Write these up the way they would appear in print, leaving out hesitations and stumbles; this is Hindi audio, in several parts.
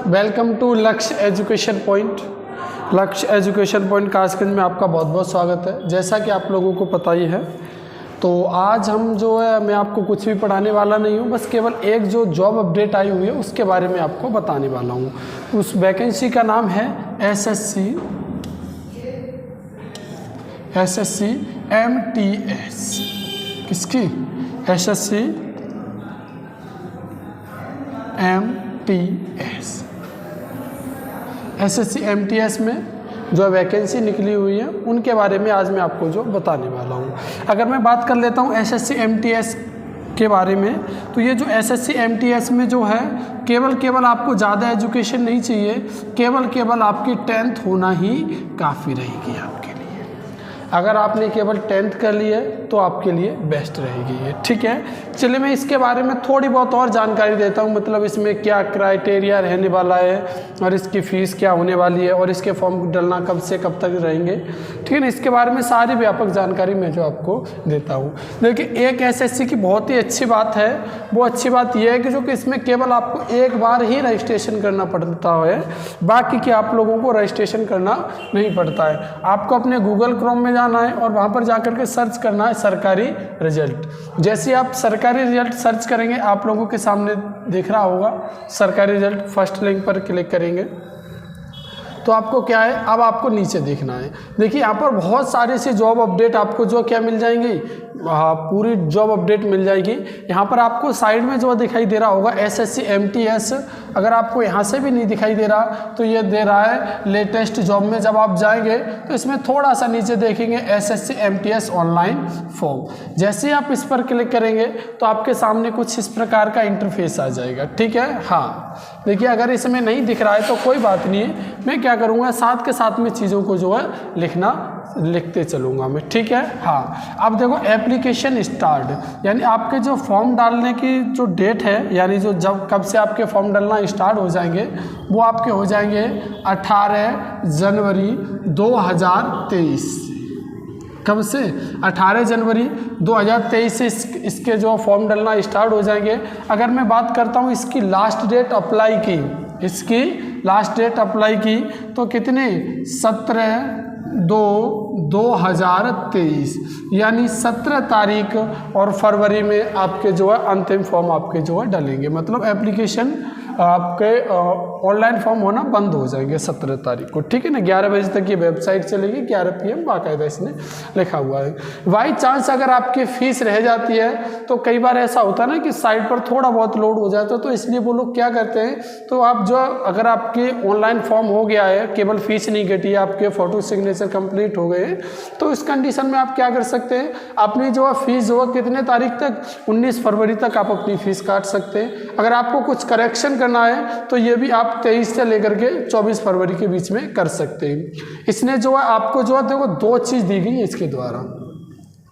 वेलकम टू लक्ष्य एजुकेशन पॉइंट। लक्ष्य एजुकेशन पॉइंट कासगंज में आपका बहुत बहुत स्वागत है। जैसा कि आप लोगों को पता ही है, तो आज हम जो है मैं आपको कुछ भी पढ़ाने वाला नहीं हूँ, बस केवल एक जो जॉब अपडेट आई हुई है उसके बारे में आपको बताने वाला हूँ। उस वैकेंसी का नाम है एसएससी MTS। किसकी? एसएससी MTS में जो वैकेंसी निकली हुई है उनके बारे में आज मैं आपको जो बताने वाला हूँ। अगर मैं बात कर लेता हूँ एसएससी MTS के बारे में, तो ये जो एसएससी MTS में जो है केवल आपको ज़्यादा एजुकेशन नहीं चाहिए, केवल आपकी 10th होना ही काफ़ी रहेगी आपके लिए। अगर आपने केवल 10th कर ली है तो आपके लिए बेस्ट रहेगी ये, ठीक है। चलिए मैं इसके बारे में थोड़ी बहुत और जानकारी देता हूँ, मतलब इसमें क्या क्राइटेरिया रहने वाला है और इसकी फ़ीस क्या होने वाली है और इसके फॉर्म डालना कब से कब तक रहेंगे, ठीक है ना। इसके बारे में सारी व्यापक जानकारी मैं जो आपको देता हूँ। देखिए, एक एसएससी की बहुत ही अच्छी बात है, वो अच्छी बात यह है कि जो कि इसमें केवल आपको एक बार ही रजिस्ट्रेशन करना पड़ता है, बाकी के आप लोगों को रजिस्ट्रेशन करना नहीं पड़ता है। आपको अपने गूगल क्रोम में जाना है और वहाँ पर जाकर के सर्च करना है सरकारी रिजल्ट। जैसे आप सरकारी रिजल्ट सर्च करेंगे, आप लोगों के सामने दिख रहा होगा सरकारी रिजल्ट, फर्स्ट लिंक पर क्लिक करेंगे तो आपको क्या है, अब आपको नीचे देखना है। देखिए यहाँ पर बहुत सारे से जॉब अपडेट आपको जो क्या मिल जाएंगी, पूरी जॉब अपडेट मिल जाएगी। यहाँ पर आपको साइड में जो दिखाई दे रहा होगा एसएससी MTS, अगर आपको यहाँ से भी नहीं दिखाई दे रहा तो ये दे रहा है लेटेस्ट जॉब में। जब आप जाएंगे तो इसमें थोड़ा सा नीचे देखेंगे एसएससी MTS ऑनलाइन फॉर्म। जैसे ही आप इस पर क्लिक करेंगे तो आपके सामने कुछ इस प्रकार का इंटरफेस आ जाएगा, ठीक है। हाँ देखिए, अगर इसमें नहीं दिख रहा है तो कोई बात नहीं है, मैं क्या करूँगा साथ के साथ में चीज़ों को जो है लिखते चलूँगा मैं, ठीक है। हाँ अब देखो, एप्लीकेशन स्टार्ट, यानी आपके जो फॉर्म डालने की जो डेट है, यानी जो जब कब से आपके फॉर्म डालना स्टार्ट हो जाएंगे, वो आपके हो जाएंगे 18 जनवरी 2023। कब से? 18 जनवरी 2023 से इसके जो फॉर्म डालना स्टार्ट हो जाएंगे। अगर मैं बात करता हूँ इसकी लास्ट डेट अप्लाई की, इसकी लास्ट डेट अप्लाई की तो कितने, 17/2/2023, यानी 17 तारीख और फरवरी में आपके जो है अंतिम फॉर्म आपके जो है डलेंगे। मतलब एप्लीकेशन आपके ऑनलाइन फॉर्म होना बंद हो जाएंगे 17 तारीख को, ठीक है ना। 11 बजे तक ये वेबसाइट चलेगी, 11 PM बाकायदा इसने लिखा हुआ है। बाई चांस अगर आपकी फ़ीस रह जाती है तो कई बार ऐसा होता है ना कि साइट पर थोड़ा बहुत लोड हो जाता है, तो इसलिए वो लोग क्या करते हैं, तो आप जो अगर आपके ऑनलाइन फॉर्म हो गया है, केवल फीस नहीं घटी है, आपके फ़ोटो सिग्नेचर कंप्लीट हो गए हैं, तो इस कंडीशन में आप क्या कर सकते हैं, अपनी जो है फीस जो है कितने तारीख तक, 19 फरवरी तक आप अपनी फ़ीस काट सकते हैं। अगर आपको कुछ करेक्शन करना है तो ये भी आप 23 से लेकर के 24 फरवरी के बीच में कर सकते हैं। इसने जो है आपको जो है देखो 2 चीज़ दी गई है इसके द्वारा।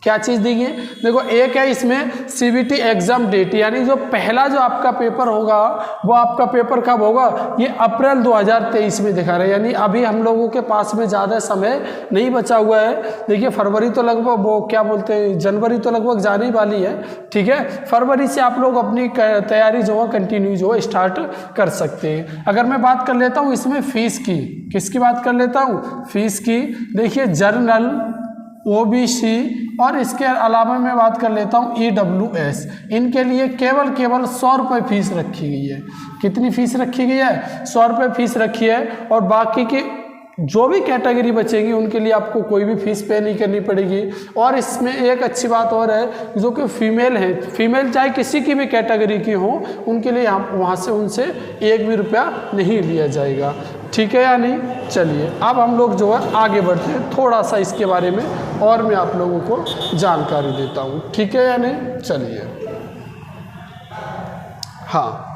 क्या चीज़ दी गई? देखो, एक है इसमें CBT एग्ज़ाम डेट, यानी जो पहला जो आपका पेपर होगा वो आपका पेपर कब होगा, ये अप्रैल 2023 में दिखा रहा है, यानी अभी हम लोगों के पास में ज़्यादा समय नहीं बचा हुआ है। देखिए फरवरी तो लगभग, वो क्या बोलते हैं, जनवरी तो लगभग जाने वाली है, ठीक है। फरवरी से आप लोग अपनी तैयारी जो है कंटिन्यू जो है स्टार्ट कर सकते हैं। अगर मैं बात कर लेता हूँ इसमें फ़ीस की, किसकी बात कर लेता हूँ, फ़ीस की। देखिए जनरल, OBC और इसके अलावा मैं बात कर लेता हूँ EWS, इनके लिए केवल 100 रुपये फीस रखी गई है। कितनी फीस रखी गई है? 100 रुपये फीस रखी है। और बाकी की जो भी कैटेगरी बचेगी उनके लिए आपको कोई भी फीस पे नहीं करनी पड़ेगी। और इसमें एक अच्छी बात और है, जो कि फीमेल हैं, फीमेल चाहे किसी की भी कैटेगरी की हो, उनके लिए वहाँ से उनसे 1 भी रुपया नहीं लिया जाएगा, ठीक है या नहीं। चलिए अब हम लोग जो है आगे बढ़ते हैं, थोड़ा सा इसके बारे में और मैं आप लोगों को जानकारी देता हूँ, ठीक है या नहीं। चलिए हाँ,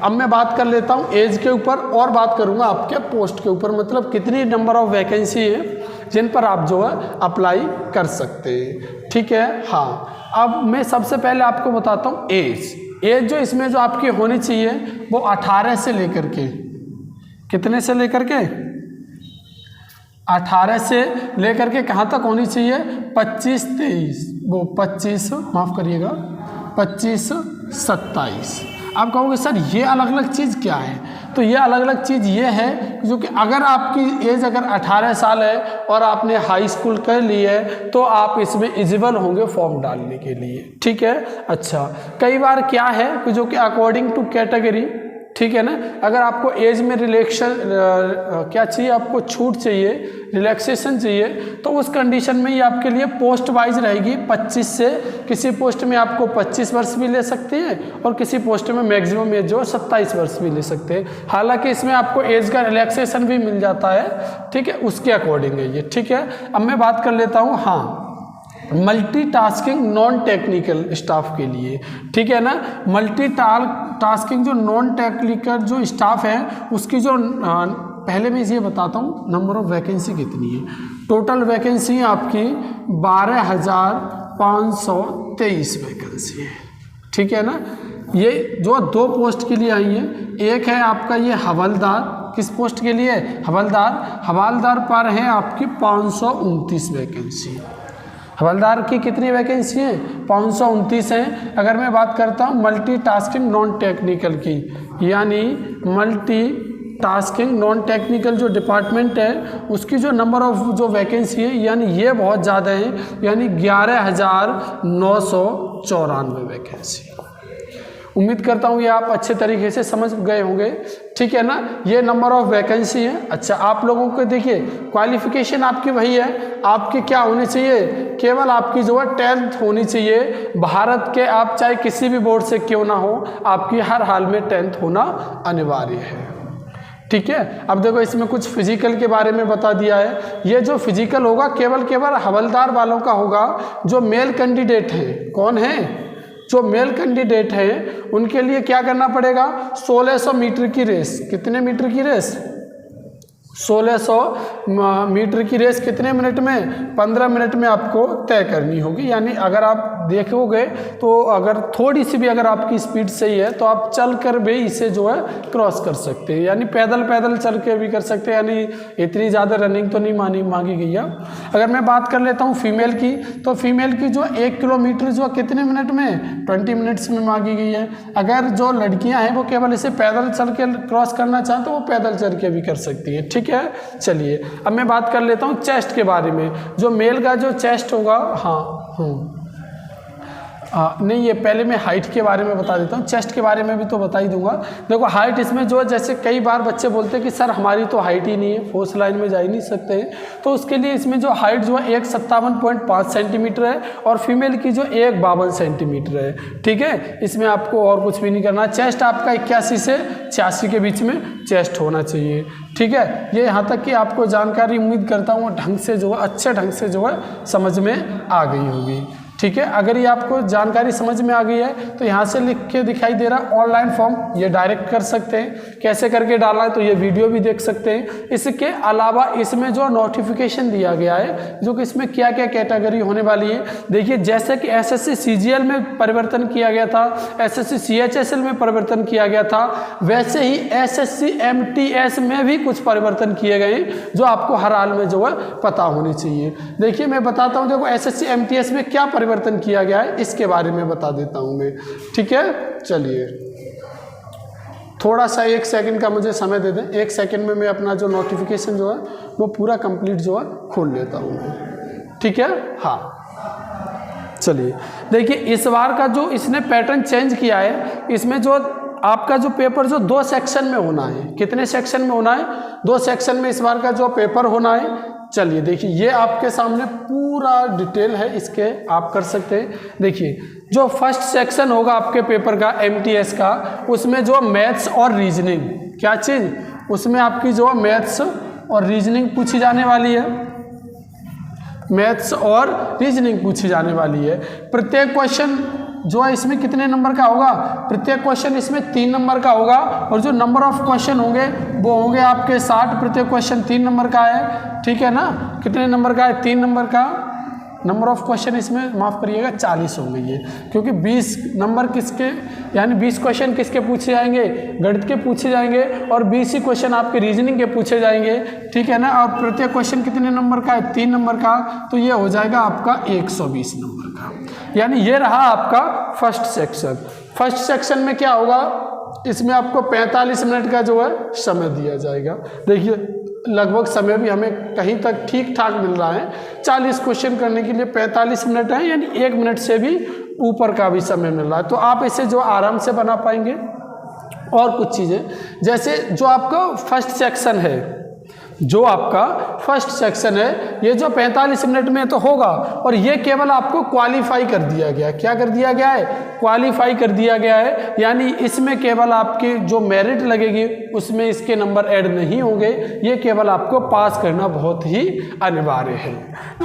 अब मैं बात कर लेता हूँ एज के ऊपर और बात करूँगा आपके पोस्ट के ऊपर, मतलब कितनी नंबर ऑफ वैकेंसी है जिन पर आप जो है अप्लाई कर सकते हैं, ठीक है। हाँ अब मैं सबसे पहले आपको बताता हूँ एज जो इसमें जो आपकी होनी चाहिए वो 18 से लेकर के, कितने से लेकर के, 18 से लेकर के कहाँ तक होनी चाहिए, 25-23, वो 25 माफ़ करिएगा 25-27। आप कहोगे सर ये अलग अलग चीज़ क्या है, तो ये अलग अलग चीज़ ये है जो कि अगर आपकी एज अगर 18 साल है और आपने हाई स्कूल कर ली है तो आप इसमें एलिजिबल होंगे फॉर्म डालने के लिए, ठीक है। अच्छा, कई बार क्या है कि जो कि अकॉर्डिंग टू कैटेगरी, ठीक है ना, अगर आपको एज में रिलैक्सेशन क्या चाहिए, आपको छूट चाहिए, रिलैक्सेशन चाहिए, तो उस कंडीशन में ये आपके लिए पोस्ट वाइज रहेगी 25 से, किसी पोस्ट में आपको 25 वर्ष भी ले सकते हैं और किसी पोस्ट में मैक्सिमम एज जो 27 वर्ष भी ले सकते हैं। हालांकि इसमें आपको एज का रिलैक्सेशन भी मिल जाता है, ठीक है, उसके अकॉर्डिंग है ये, ठीक है। अब मैं बात कर लेता हूँ हाँ मल्टीटास्किंग नॉन टेक्निकल स्टाफ के लिए, ठीक है ना। मल्टीटास्किंग जो नॉन टेक्निकल जो स्टाफ है उसकी जो पहले मैं ये बताता हूँ नंबर ऑफ वैकेंसी कितनी है। टोटल वैकेंसी आपकी 12,523 वैकेंसी है, ठीक है ना। ये जो 2 पोस्ट के लिए आई है, एक है आपका ये हवलदार, किस पोस्ट के लिए, हवलदार पर है आपकी 529 वैकेंसी। हवलदार की कितनी वैकेंसी है, 529 हैं। अगर मैं बात करता हूँ मल्टीटास्किंग नॉन टेक्निकल की, यानी मल्टीटास्किंग नॉन टेक्निकल जो डिपार्टमेंट है उसकी जो नंबर ऑफ जो वैकेंसी है, यानी ये बहुत ज़्यादा है, यानी 11,994 वैकेंसी। उम्मीद करता हूँ ये आप अच्छे तरीके से समझ गए होंगे, ठीक है ना। ये नंबर ऑफ वैकेंसी है। अच्छा, आप लोगों को देखिए क्वालिफिकेशन आपकी वही है, आपकी क्या होनी चाहिए, केवल आपकी जो है 10th होनी चाहिए। भारत के आप चाहे किसी भी बोर्ड से क्यों ना हो, आपकी हर हाल में 10th होना अनिवार्य है, ठीक है। अब देखो इसमें कुछ फिजिकल के बारे में बता दिया है। ये जो फिजिकल होगा केवल हवलदार वालों का होगा। जो मेल कैंडिडेट हैं, कौन है, जो मेल कैंडिडेट हैं उनके लिए क्या करना पड़ेगा, 1600 मीटर की रेस। कितने मीटर की रेस, 1600 मीटर की रेस कितने मिनट में, 15 मिनट में आपको तय करनी होगी। यानी अगर आप देखोगे तो अगर थोड़ी सी भी अगर आपकी स्पीड सही है तो आप चल कर भी इसे जो है क्रॉस कर सकते हैं, यानी पैदल चल के भी कर सकते हैं। यानी इतनी ज़्यादा रनिंग तो नहीं मांगी गई है। अगर मैं बात कर लेता हूँ फीमेल की, तो फीमेल की जो 1 किलोमीटर जो कितने मिनट में, 20 मिनट्स में मांगी गई है। अगर जो लड़कियाँ हैं वो केवल इसे पैदल चल के क्रॉस करना चाहें तो वो पैदल चल के भी कर सकती है, ठीक है। चलिए अब मैं बात कर लेता हूँ चेस्ट के बारे में। जो मेल का जो चेस्ट होगा, नहीं, ये पहले मैं हाइट के बारे में बता देता हूँ, चेस्ट के बारे में भी तो बता ही दूंगा। देखो हाइट इसमें जो है, जैसे कई बार बच्चे बोलते हैं कि सर हमारी तो हाइट ही नहीं है, फोर्स लाइन में जा ही नहीं सकते हैं, तो उसके लिए इसमें जो हाइट जो है 157.5 सेंटीमीटर है और फीमेल की जो 152 सेंटीमीटर है, ठीक है। इसमें आपको और कुछ भी नहीं करना। चेस्ट आपका 81 से 86 के बीच में चेस्ट होना चाहिए, ठीक है। ये यहाँ तक कि आपको जानकारी उम्मीद करता हूँ ढंग से जो है, अच्छे ढंग से जो है समझ में आ गई होगी, ठीक है। अगर ये आपको जानकारी समझ में आ गई है तो यहाँ से लिख के दिखाई दे रहा ऑनलाइन फॉर्म, ये डायरेक्ट कर सकते हैं। कैसे करके डालना है तो ये वीडियो भी देख सकते हैं। इसके अलावा इसमें जो नोटिफिकेशन दिया गया है, जो कि इसमें क्या क्या कैटेगरी होने वाली है, देखिए जैसे कि एसएससी सीजीएल में परिवर्तन किया गया था, एसएससी सीएचएसएल में परिवर्तन किया गया था, वैसे ही एसएससी एमटीएस में भी कुछ परिवर्तन किए गए जो आपको हर हाल में जो है पता होनी चाहिए। देखिए मैं बताता हूँ, देखो एसएससी एमटीएस में क्या परिवर्तन किया गया है इसके बारे में बता देता हूं मैं, ठीक है। चलिए थोड़ा सा 1 सेकंड का मुझे समय दे दें, 1 सेकंड में मैं अपना जो नोटिफिकेशन जो है वो पूरा कंप्लीट जो है खोल लेता हूं मैं, ठीक है। हाँ चलिए देखिए, इस बार का जो इसने पैटर्न चेंज किया है, इसमें जो आपका जो पेपर जो 2 सेक्शन में होना है, कितने सेक्शन में होना है, 2 सेक्शन में इस बार का जो पेपर होना है। चलिए देखिए ये आपके सामने पूरा डिटेल है, इसके आप कर सकते हैं। देखिए जो फर्स्ट सेक्शन होगा आपके पेपर का एमटीएस का, उसमें जो मैथ्स और रीजनिंग, क्या चीज़, उसमें आपकी जो मैथ्स और रीजनिंग पूछी जाने वाली है, मैथ्स और रीजनिंग पूछी जाने वाली है। प्रत्येक क्वेश्चन जो है इसमें कितने नंबर का होगा, प्रत्येक क्वेश्चन इसमें 3 नंबर का होगा और जो नंबर ऑफ क्वेश्चन होंगे वो होंगे आपके 60। प्रत्येक क्वेश्चन 3 नंबर का है, ठीक है ना। कितने नंबर का है, 3 नंबर का। नंबर ऑफ क्वेश्चन इसमें माफ़ करिएगा 40 होंगे ये, क्योंकि 20 नंबर किसके, यानी 20 क्वेश्चन किसके पूछे जाएंगे, गणित के पूछे जाएंगे और 20 ही क्वेश्चन आपके रीजनिंग के पूछे जाएंगे, ठीक है ना। और प्रत्येक क्वेश्चन कितने नंबर का है, 3 नंबर का, तो ये हो जाएगा आपका 120 नंबर का। यानी ये रहा आपका फर्स्ट सेक्शन। फर्स्ट सेक्शन में क्या होगा, इसमें आपको 45 मिनट का जो है समय दिया जाएगा। देखिए लगभग समय भी हमें कहीं तक ठीक ठाक मिल रहा है। 40 क्वेश्चन करने के लिए 45 मिनट है, यानी 1 मिनट से भी ऊपर का भी समय मिल रहा है, तो आप इसे जो आराम से बना पाएंगे। और कुछ चीज़ें जैसे जो आपका फर्स्ट सेक्शन है, जो आपका फर्स्ट सेक्शन है, ये जो 45 मिनट में तो होगा, और ये केवल आपको क्वालिफाई कर दिया गया है। क्या कर दिया गया है? क्वालिफाई कर दिया गया है, यानी इसमें केवल आपकी जो मेरिट लगेगी उसमें इसके नंबर ऐड नहीं होंगे, ये केवल आपको पास करना बहुत ही अनिवार्य है।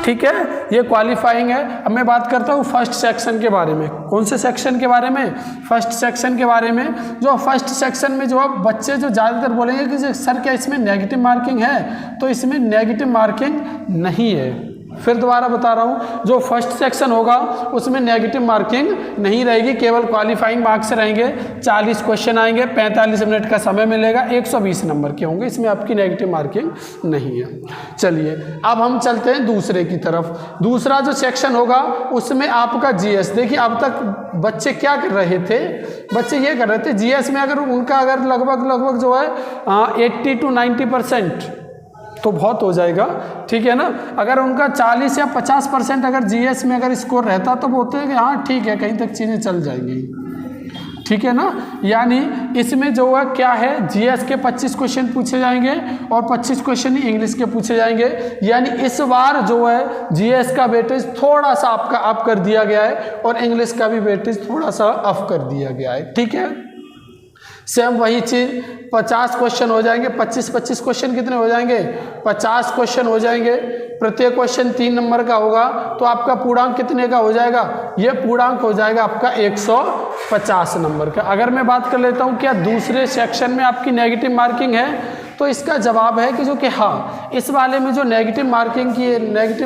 ठीक है, ये क्वालिफाइंग है। अब मैं बात करता हूँ फर्स्ट सेक्शन के बारे में। कौन से सेक्शन के बारे में? फर्स्ट सेक्शन के बारे में। जो फर्स्ट सेक्शन में जो बच्चे जो ज़्यादातर बोलेंगे कि सर क्या इसमें नेगेटिव मार्किंग है, तो इसमें नेगेटिव मार्किंग नहीं है। फिर दोबारा बता रहा हूँ, जो फर्स्ट सेक्शन होगा उसमें नेगेटिव मार्किंग नहीं रहेगी, केवल क्वालिफाइंग मार्क्स रहेंगे। 40 क्वेश्चन आएंगे, 45 मिनट का समय मिलेगा, 120 नंबर के होंगे, इसमें आपकी नेगेटिव मार्किंग नहीं है। चलिए अब हम चलते हैं दूसरे की तरफ। दूसरा जो सेक्शन होगा उसमें आपका जीएस। देखिए अब तक बच्चे क्या कर रहे थे, बच्चे ये कर रहे थे जीएस में अगर उनका अगर लगभग जो है 80 to 90% तो बहुत हो जाएगा, ठीक है ना। अगर उनका 40 या 50% अगर जीएस में अगर स्कोर रहता तो बोलते हैं कि हाँ ठीक है, कहीं तक चीज़ें चल जाएंगी, ठीक है ना। यानी इसमें जो है क्या है, जीएस के 25 क्वेश्चन पूछे जाएंगे और 25 क्वेश्चन ही इंग्लिश के पूछे जाएंगे। यानी इस बार जो है जीएस का वेटेज थोड़ा सा आपका अप कर दिया गया है और इंग्लिश का भी वेटेज थोड़ा सा अप कर दिया गया है, ठीक है। सेम वही चीज़ 50 क्वेश्चन हो जाएंगे, 25 क्वेश्चन कितने हो जाएंगे, 50 क्वेश्चन हो जाएंगे। प्रत्येक क्वेश्चन 3 नंबर का होगा, तो आपका पूर्णांक कितने का हो जाएगा, ये पूर्णांक हो जाएगा आपका 150 नंबर का। अगर मैं बात कर लेता हूँ क्या दूसरे सेक्शन में आपकी नेगेटिव मार्किंग है, तो इसका जवाब है कि जो कि हाँ, इस वाले में जो नेगेटिव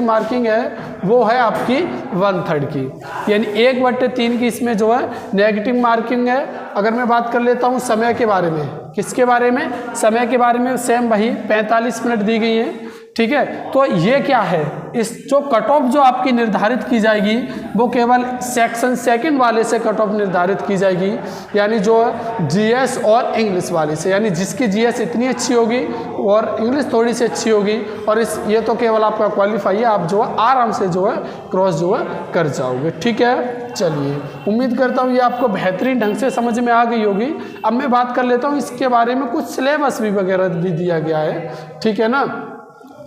मार्किंग है वो है आपकी 1/3 की, यानी 1/3 की इसमें जो है नेगेटिव मार्किंग है। अगर मैं बात कर लेता हूँ समय के बारे में, किसके बारे में, समय के बारे में, सेम वही 45 मिनट दी गई है, ठीक है। तो ये क्या है, इस जो कट ऑफ जो आपकी निर्धारित की जाएगी वो केवल सेक्शन सेकंड वाले से कट ऑफ निर्धारित की जाएगी, यानी जो जीएस और इंग्लिश वाले से, यानी जिसकी जीएस इतनी अच्छी होगी और इंग्लिश थोड़ी सी अच्छी होगी, और ये तो केवल आपका क्वालिफाई है, आप जो है आराम से जो है क्रॉस जो है कर जाओगे, ठीक है। चलिए उम्मीद करता हूँ ये आपको बेहतरीन ढंग से समझ में आ गई होगी। अब मैं बात कर लेता हूँ इसके बारे में, कुछ सिलेबस भी वगैरह भी दिया गया है, ठीक है ना।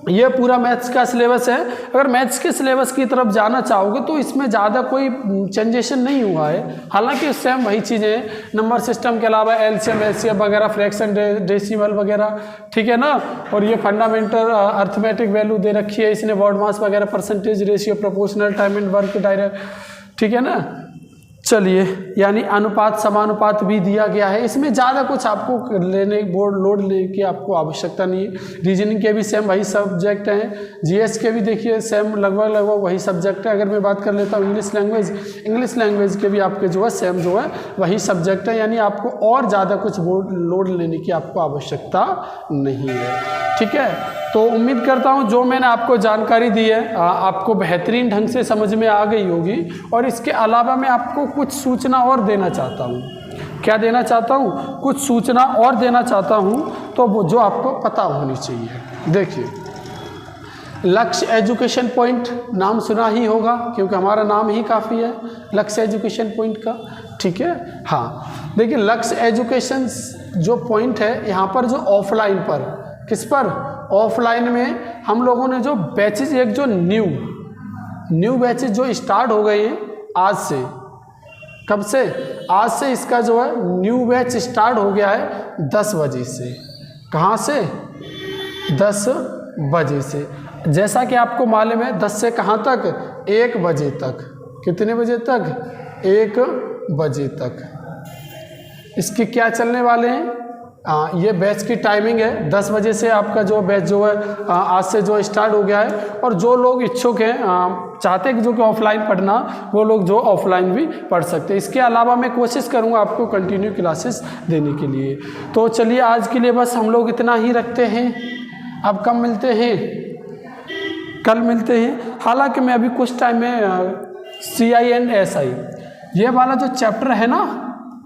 ये पूरा मैथ्स का सिलेबस है। अगर मैथ्स के सिलेबस की तरफ जाना चाहोगे तो इसमें ज़्यादा कोई चेंजेशन नहीं हुआ है, हालांकि सेम वही चीज़ें हैं, नंबर सिस्टम के अलावा एलसीएम एचसीएफ वगैरह, फ्रैक्शन डेसिमल वगैरह, ठीक है ना। और ये फंडामेंटल अर्थमेटिक वैल्यू दे रखी है इसने, वर्ड मास वगैरह, percentage ratio, proportional time and work direct, ठीक है ना। चलिए यानी अनुपात समानुपात भी दिया गया है, इसमें ज़्यादा कुछ आपको लोड लेने की आपको आवश्यकता नहीं है। रीजनिंग के भी सेम वही सब्जेक्ट हैं, जीएस के भी देखिए सेम लगभग वही सब्जेक्ट है। अगर मैं बात कर लेता हूँ इंग्लिश लैंग्वेज के भी आपके जो है सेम जो है वही सब्जेक्ट है, यानी आपको और ज़्यादा कुछ लोड लेने की आपको आवश्यकता नहीं है, ठीक है। तो उम्मीद करता हूँ जो मैंने आपको जानकारी दी है आपको बेहतरीन ढंग से समझ में आ गई होगी। और इसके अलावा मैं आपको कुछ सूचना और देना चाहता हूँ। क्या देना चाहता हूँ? कुछ सूचना और देना चाहता हूँ, तो वो जो आपको पता होनी चाहिए। देखिए लक्ष्य एजुकेशन पॉइंट नाम सुना ही होगा, क्योंकि हमारा नाम ही काफ़ी है लक्ष्य एजुकेशन पॉइंट का, ठीक है। हाँ देखिए लक्ष्य एजुकेशन जो पॉइंट है यहाँ पर जो ऑफलाइन पर, किस पर, ऑफलाइन में हम लोगों ने जो बैचेज, एक जो न्यू बैचेज जो स्टार्ट हो गए हैं आज से, कब से, आज से इसका जो है न्यू बैच स्टार्ट हो गया है 10 बजे से। कहाँ से? 10 बजे से। जैसा कि आपको मालूम है 10 से कहाँ तक, 1 बजे तक। कितने बजे तक? 1 बजे तक। इसके क्या चलने वाले हैं, ये बैच की टाइमिंग है 10 बजे से आपका जो बैच जो है आज से जो स्टार्ट हो गया है। और जो लोग इच्छुक हैं चाहते हैं जो कि ऑफलाइन पढ़ना, वो लोग जो ऑफलाइन भी पढ़ सकते हैं। इसके अलावा मैं कोशिश करूंगा आपको कंटिन्यू क्लासेस देने के लिए। तो चलिए आज के लिए बस हम लोग इतना ही रखते हैं। अब कब मिलते हैं? कल मिलते हैं। हालांकि मैं अभी कुछ टाइम में CI एंड SI ये वाला जो चैप्टर है ना,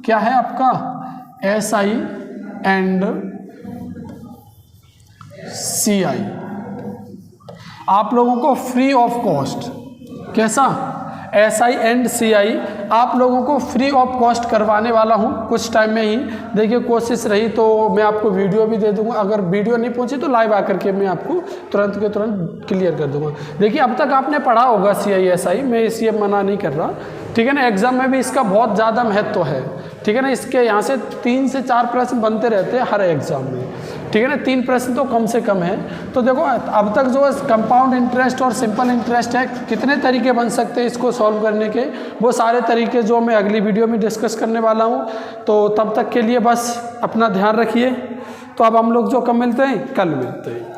क्या है आपका SI एंड CI आप लोगों को फ्री ऑफ कॉस्ट, कैसा SI एंड CI आप लोगों को फ्री ऑफ कॉस्ट करवाने वाला हूं कुछ टाइम में ही। देखिए कोशिश रही तो मैं आपको वीडियो भी दे दूंगा, अगर वीडियो नहीं पहुंची तो लाइव आकर के मैं आपको तुरंत के तुरंत क्लियर कर दूंगा। देखिए अब तक आपने पढ़ा होगा CI SI, मैं इसलिए मना नहीं कर रहा, ठीक है ना। एग्जाम में भी इसका बहुत ज़्यादा महत्व है, ठीक है ना। इसके यहाँ से 3 से 4 प्रश्न बनते रहते हैं हर एग्जाम में, ठीक है ना। 3 प्रश्न तो कम से कम है। तो देखो अब तक जो कंपाउंड इंटरेस्ट और सिंपल इंटरेस्ट है, कितने तरीके बन सकते हैं इसको सॉल्व करने के, वो सारे तरीके जो मैं अगली वीडियो में डिस्कस करने वाला हूँ। तो तब तक के लिए बस अपना ध्यान रखिए। तो अब हम लोग जो कब मिलते हैं, कल मिलते हैं।